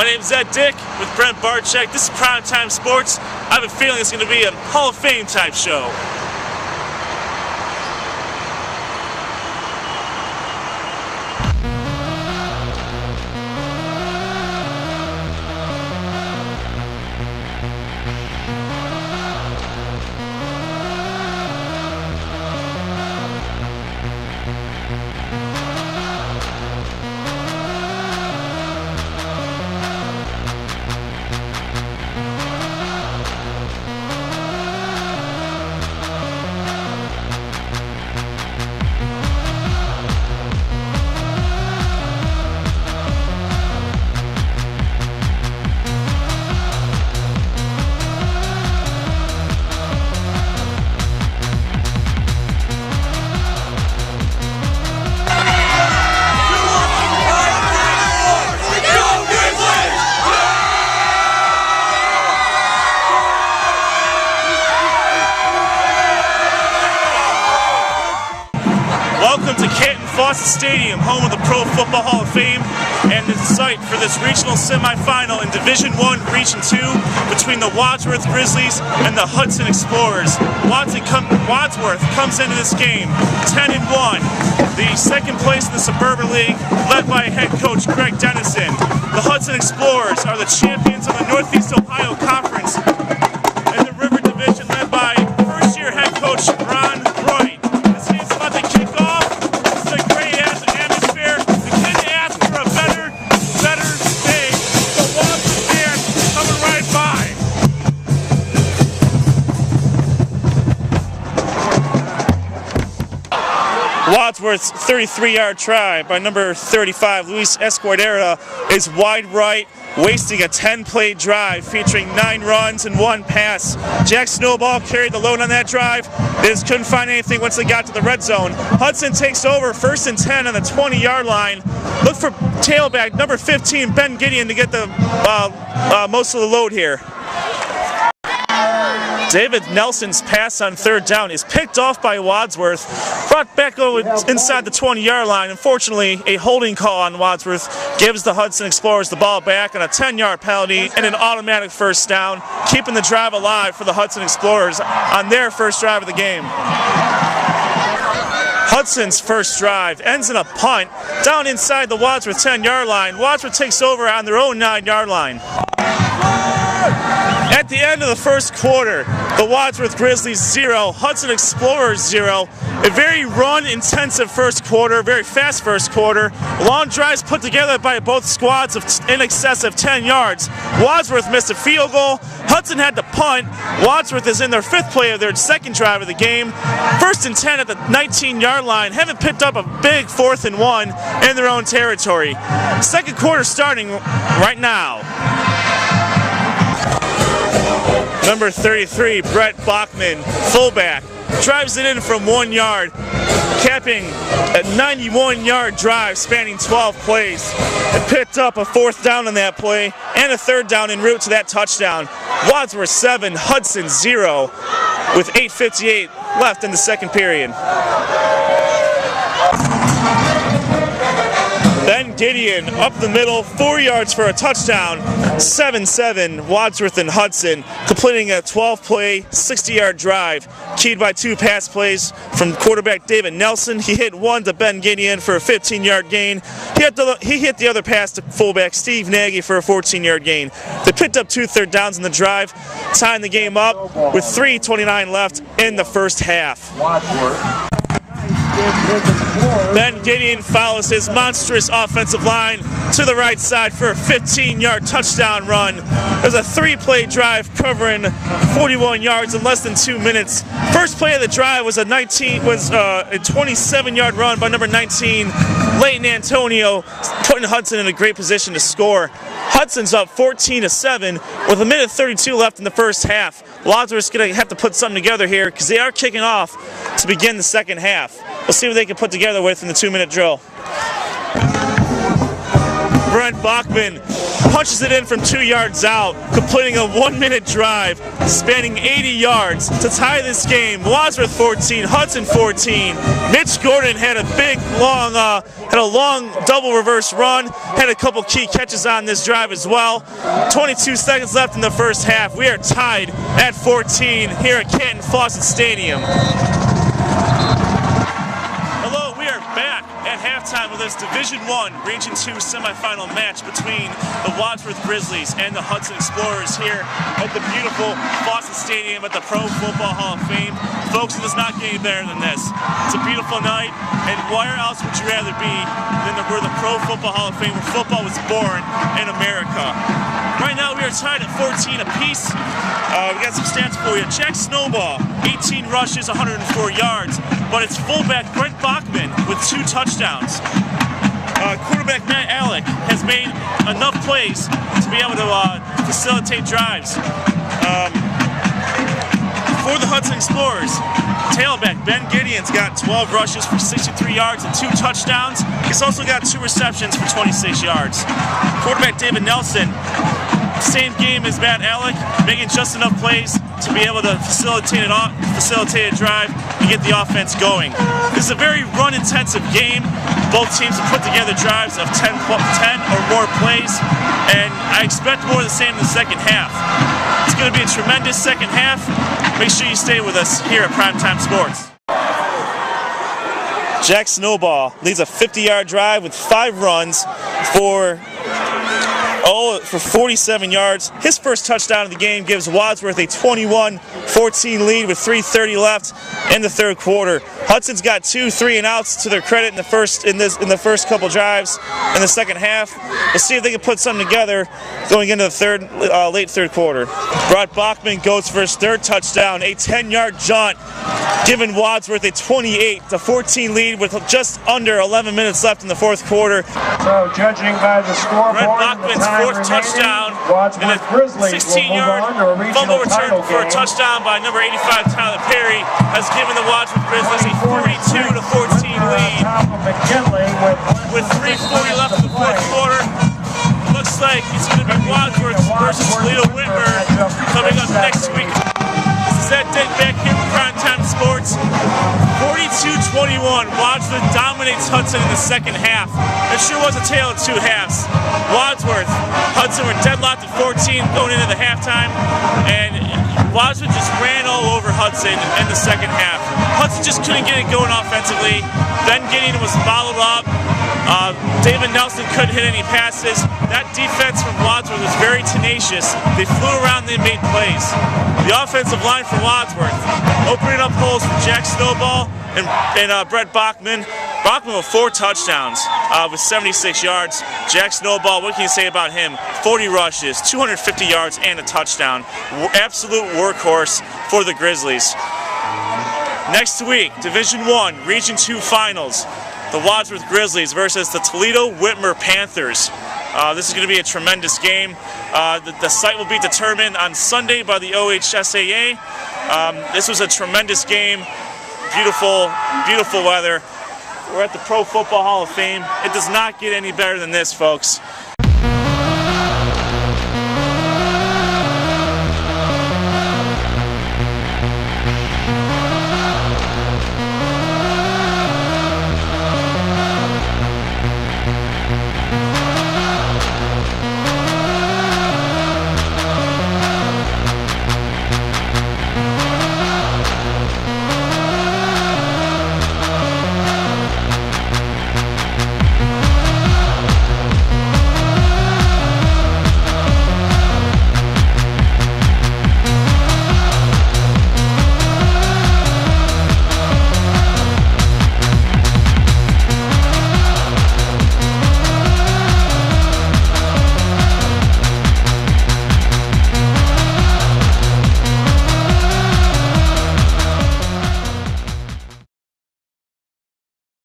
My name's Ed with Brent Barczyk. This is PrimeTime Sports. I have a feeling it's going to be a Hall of Fame type show. Welcome to Fawcett Stadium, home of the Pro Football Hall of Fame, and the site for this regional semifinal in Division I, Region 2, between the Wadsworth Grizzlies and the Hudson Explorers. Wadsworth comes into this game 10-1, the second place in the Suburban League, led by head coach Greg Dennison. The Hudson Explorers are the champions of the Northeast Ohio Conference in the River Division, led by first-year head coach Ron Roy. This game's about to kick off. This is a great atmosphere. We couldn't ask for a better day. The Wadsworth fans coming right by. Wadsworth's 33-yard try by number 35, Luis Escudera, is wide right, wasting a 10-play drive featuring 9 runs and 1 pass. Jack Snowball carried the load on that drive. They just couldn't find anything once they got to the red zone. Hudson takes over 1st and 10 on the 20-yard line. Look for tailback number 15, Ben Gideon, to get the most of the load here. David Nelson's pass on 3rd down is picked off by Wadsworth, brought back over inside the 20-yard line. Unfortunately, a holding call on Wadsworth gives the Hudson Explorers the ball back on a 10-yard penalty and an automatic 1st down, keeping the drive alive for the Hudson Explorers on their first drive of the game. Hudson's first drive ends in a punt down inside the Wadsworth 10-yard line. Wadsworth takes over on their own 9-yard line. At the end of the first quarter, the Wadsworth Grizzlies 0, Hudson Explorers 0. A very run-intensive first quarter, very fast first quarter. Long drives put together by both squads of in excess of 10 yards. Wadsworth missed a field goal. Hudson had to punt. Wadsworth is in their 5th play of their 2nd drive of the game. 1st and 10 at the 19-yard line. Haven't picked up a big 4th and 1 in their own territory. Second quarter starting right now. Number 33, Brett Bachman, fullback, drives it in from 1 yard, capping a 91-yard drive spanning 12 plays. It picked up a 4th down on that play and a 3rd down en route to that touchdown. Wadsworth 7, Hudson 0, with 8:58 left in the second period. Ben Gideon up the middle, 4 yards for a touchdown. 7-7, Wadsworth and Hudson, completing a 12-play, 60-yard drive, keyed by 2 pass plays from quarterback David Nelson. He hit one to Ben Gideon for a 15-yard gain. He hit the other pass to fullback Steve Nagy for a 14-yard gain. They picked up 2 third downs in the drive, tying the game up with 3:29 left in the first half. Ben Gideon follows his monstrous offensive line to the right side for a 15-yard touchdown run. There's a 3-play drive covering 41 yards in less than 2 minutes. First play of the drive was a 27-yard run by number 19, Leighton Antonio, putting Hudson in a great position to score. Hudson's up 14-7 with 1:32 left in the first half. Wadsworth's going to have to put something together here because they are kicking off to begin the second half. We'll see what they can put together with in the 2-minute drill. Brent Bachman punches it in from 2 yards out, completing a 1-minute drive spanning 80 yards to tie this game. Wadsworth 14, Hudson 14. Mitch Gordon had a long double reverse run, had a couple key catches on this drive as well. 22 seconds left in the first half. We are tied at 14 here at Fawcett Stadium. Hello, we are back at halftime of this Division I Region 2 semifinal match between the Wadsworth Grizzlies and the Hudson Explorers here at the beautiful Fawcett Stadium at the Pro Football Hall of Fame. Folks, it does not get any better than this. It's a beautiful night, and where else would you rather be than where the Pro Football Hall of Fame, where football was born in America. Right now we are tied at 14 apiece. We got some stats for you. Jack Snowball, 18 rushes, 104 yards, but it's fullback Brent Bachman with 2 touchdowns. Quarterback Matt Alec has made enough plays to be able to facilitate drives. For the Hudson Explorers, tailback Ben Gideon's got 12 rushes for 63 yards and 2 touchdowns. He's also got 2 receptions for 26 yards. Quarterback David Nelson, same game as Matt Alec, making just enough plays to be able to facilitate a drive and get the offense going. This is a very run-intensive game. Both teams have put together drives of 10 or more plays, and I expect more of the same in the second half. It's going to be a tremendous second half. Make sure you stay with us here at PrimeTime Sports. Jack Snowball leads a 50-yard drive with 5 runs for 47 yards. His first touchdown of the game gives Wadsworth a 21-14 lead with 3:30 left in the third quarter. Hudson's got 2 3-and-outs to their credit in the first couple drives in the second half. We'll see if they can put something together going into the late third quarter. Brent Bachman goes for his 3rd touchdown, a 10-yard jaunt, giving Wadsworth a 28-14 lead with just under 11 minutes left in the fourth quarter. So, judging by the scoreboard, Brent Bachman's 4th touchdown and a 16-yard fumble return for a touchdown by number 85 Tyler Perry has given the Wadsworth Grizzlies a 42-14 lead. With 3:40 left in the fourth quarter, looks like it's going to be Wadsworth versus Toledo Whitmer coming up next week. This is Ed and Brent back here with PrimeTime Sports. 42-21, Wadsworth dominates Hudson in the second half. It sure was a tale of 2 halves. Hudson were deadlocked at 14 going into the halftime, and Wadsworth just ran all over Hudson in the second half. Hudson just couldn't get it going offensively. Ben Gideon was bottled up. David Nelson couldn't hit any passes. That defense from Wadsworth was very tenacious. They flew around, they made plays. The offensive line for Wadsworth, opening up holes for Jack Snowball and Brent Bachman. Bachman with 4 touchdowns with 76 yards. Jack Snowball, what can you say about him? 40 rushes, 250 yards, and a touchdown. Absolute workhorse for the Grizzlies. Next week, Division I, Region 2 Finals. The Wadsworth Grizzlies versus the Toledo Whitmer Panthers. This is going to be a tremendous game. The site will be determined on Sunday by the OHSAA. This was a tremendous game. Beautiful, beautiful weather. We're at the Pro Football Hall of Fame. It does not get any better than this, folks.